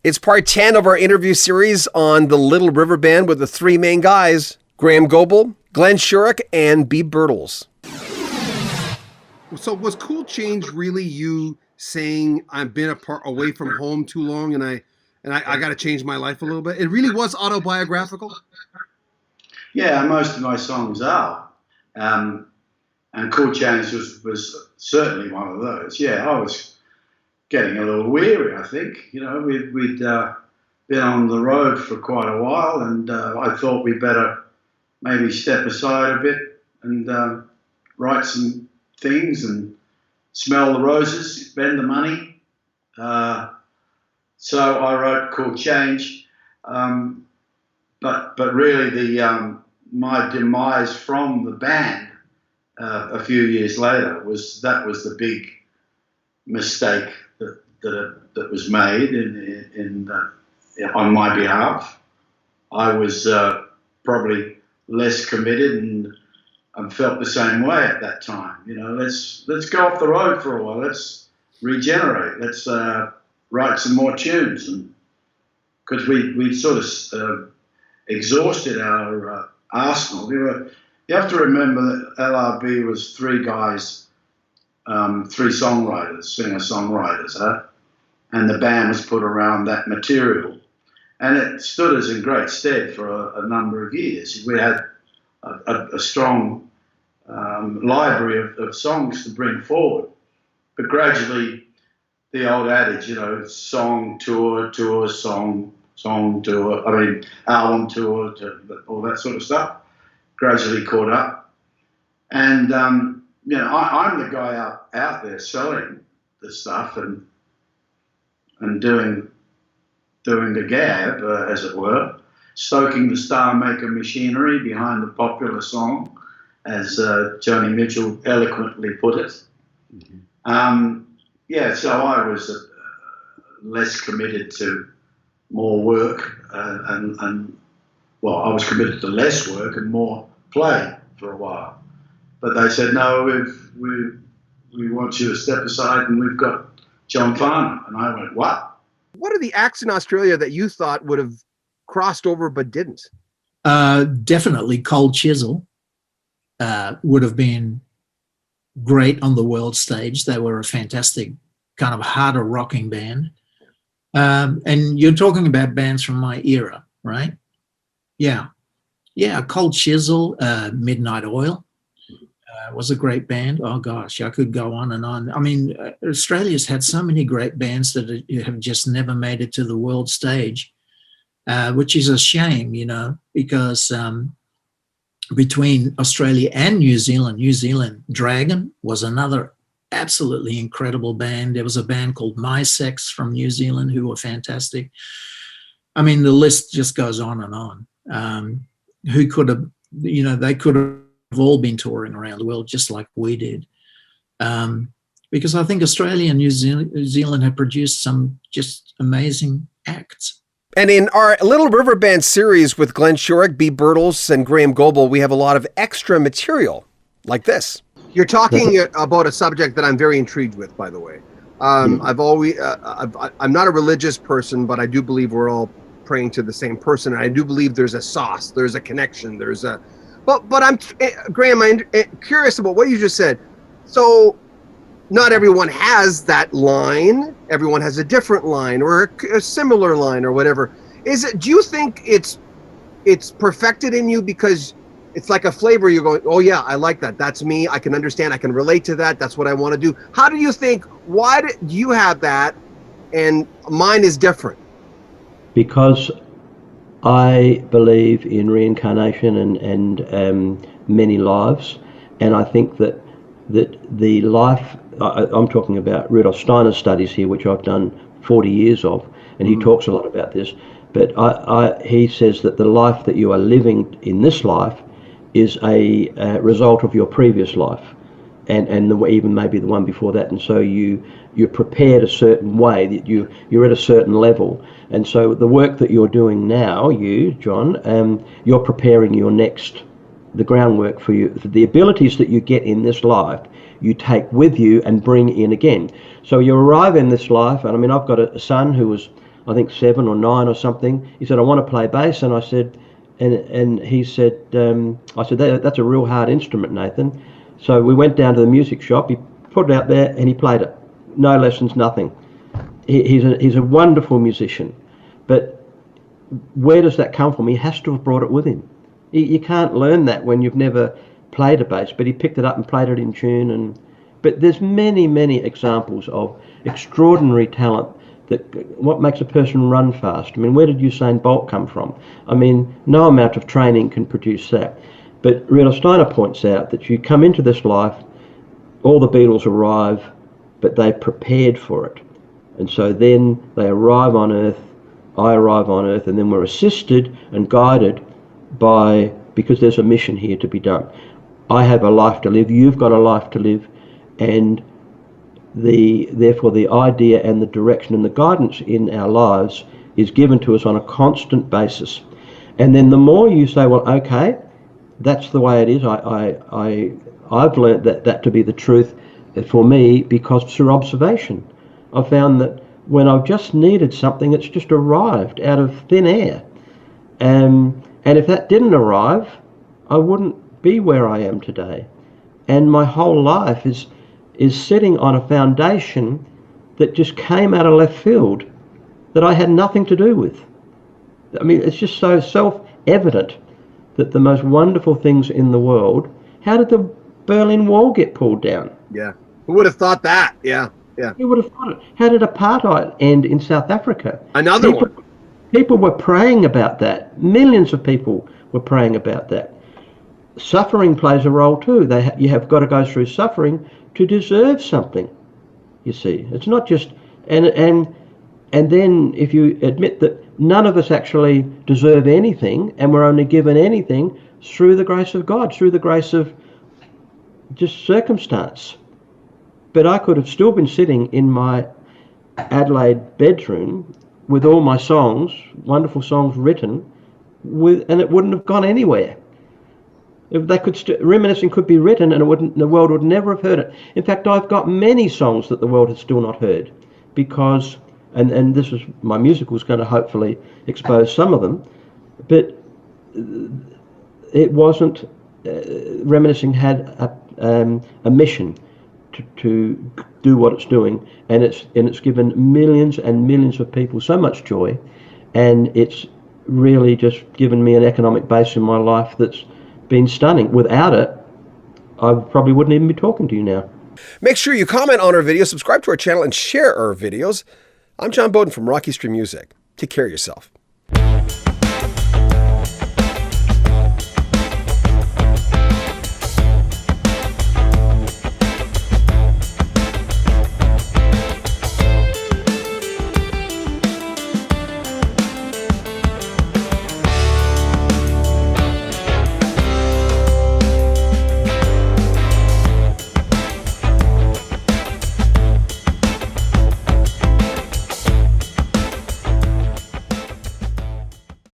It's part 10 of our interview series on the Little River Band with the three main guys, Graeham Goble, Glenn Shorrock, and Birtles. So was Cool Change really you saying I've been away from home too long and I got to change my life a little bit? It really was autobiographical? Yeah, most of my songs are. And Cool Change was certainly one of those. Yeah, I was getting a little weary, I think. You know, we'd been on the road for quite a while, and I thought we'd better maybe step aside a bit and write some things and smell the roses, spend the money. So I wrote Cool Change, but really my demise from the band a few years later was the big mistake that was made on my behalf. I was probably less committed and felt the same way at that time. You know, let's go off the road for a while. Let's regenerate. Let's write some more tunes, and because we sort of exhausted our arsenal. You have to remember that LRB was three guys. Three songwriters, singer-songwriters, and the band was put around that material. And it stood us in great stead for a number of years. We had a strong library of songs to bring forward. But gradually, the old adage, you know, song, tour, song, tour, album tour, all that sort of stuff, gradually caught up. And you know, I'm the guy out there selling the stuff and doing the gab, as it were, stoking the star maker machinery behind the popular song, as Joni Mitchell eloquently put it. Mm-hmm. So I was less committed to more work, and I was committed to less work and more play for a while. But they said, no, we want you to step aside, and we've got John Farnham. And I went, what? What are the acts in Australia that you thought would have crossed over but didn't? Definitely Cold Chisel would have been great on the world stage. They were a fantastic kind of harder rocking band. And you're talking about bands from my era, right? Yeah, Cold Chisel, Midnight Oil. Was a great band. Oh gosh, I could go on and on. I mean, Australia's had so many great bands that have just never made it to the world stage, which is a shame, you know, because between Australia and New Zealand, Dragon was another absolutely incredible band. There was a band called My Sex from New Zealand who were fantastic. I mean, the list just goes on and on. Who could have, you know, they could have all been touring around the world just like we did, because I think Australia and New Zealand have produced some just amazing acts. And in our Little River Band series with Glenn Shorrock, Birtles, and Graeham Goble, we have a lot of extra material like this. You're talking about a subject that I'm very intrigued with, by the way. I'm not a religious person, but I do believe we're all praying to the same person. And I do believe there's a sauce, there's a connection, there's a... But I'm, Graeham, I'm curious about what you just said. So not everyone has that line. Everyone has a different line or a similar line or whatever. Do you think it's perfected in you because it's like a flavor? You're going, oh yeah, I like that. That's me. I can understand. I can relate to that. That's what I want to do. How do you think, why do you have that and mine is different? Because I believe in reincarnation and many lives, and I think that the life, I'm talking about Rudolf Steiner's studies here, which I've done 40 years of, and he talks a lot about this, but he says that the life that you are living in this life is a result of your previous life, and even maybe the one before that, and so you're prepared a certain way, that you're at a certain level. And so the work that you're doing now, you, John, you're preparing the groundwork for you. The abilities that you get in this life, you take with you and bring in again. So you arrive in this life, and I mean, I've got a son who was I think 7 or 9 or something. He said, I want to play bass. And I said, and he said, I said, that's a real hard instrument, Nathan. So we went down to the music shop. He put it out there and he played it. No lessons, nothing. He's a wonderful musician. But where does that come from? He has to have brought it with him. You can't learn that when you've never played a bass, but he picked it up and played it in tune. But there's many examples of extraordinary talent. What makes a person run fast? I mean, where did Usain Bolt come from? I mean, no amount of training can produce that. But Rudolf Steiner points out that you come into this life, all the Beatles arrive, but they prepared for it. And so then they arrive on Earth, I arrive on Earth, and then we're assisted and guided because there's a mission here to be done. I have a life to live, you've got a life to live, and therefore the idea and the direction and the guidance in our lives is given to us on a constant basis. And then the more you say, well, okay, that's the way it is. I've learned that to be the truth for me, because through observation, I've found that when I've just needed something, it's just arrived out of thin air. And if that didn't arrive, I wouldn't be where I am today. And my whole life is sitting on a foundation that just came out of left field that I had nothing to do with. I mean, it's just so self-evident that the most wonderful things in the world, how did the Berlin Wall get pulled down? Yeah. Who would have thought that? Yeah. Who would have thought it? How did apartheid end in South Africa? Another one. People were praying about that. Millions of people were praying about that. Suffering plays a role too. You have got to go through suffering to deserve something. You see, it's not just and then if you admit that none of us actually deserve anything, and we're only given anything through the grace of God, through the grace of just circumstance. But I could have still been sitting in my Adelaide bedroom with all my songs, wonderful songs written, and it wouldn't have gone anywhere. If they could reminiscing could be written, and the world would never have heard it. In fact, I've got many songs that the world has still not heard, because, and this is my musical is going to hopefully expose some of them, but it wasn't. Reminiscing had a mission to do what it's doing, and it's given millions and millions of people so much joy, and it's really just given me an economic base in my life that's been stunning. Without it, I probably wouldn't even be talking to you now. Make sure you comment on our videos, subscribe to our channel, and share our videos. I'm John Beaudin from Rocky Street Music. Take care of yourself.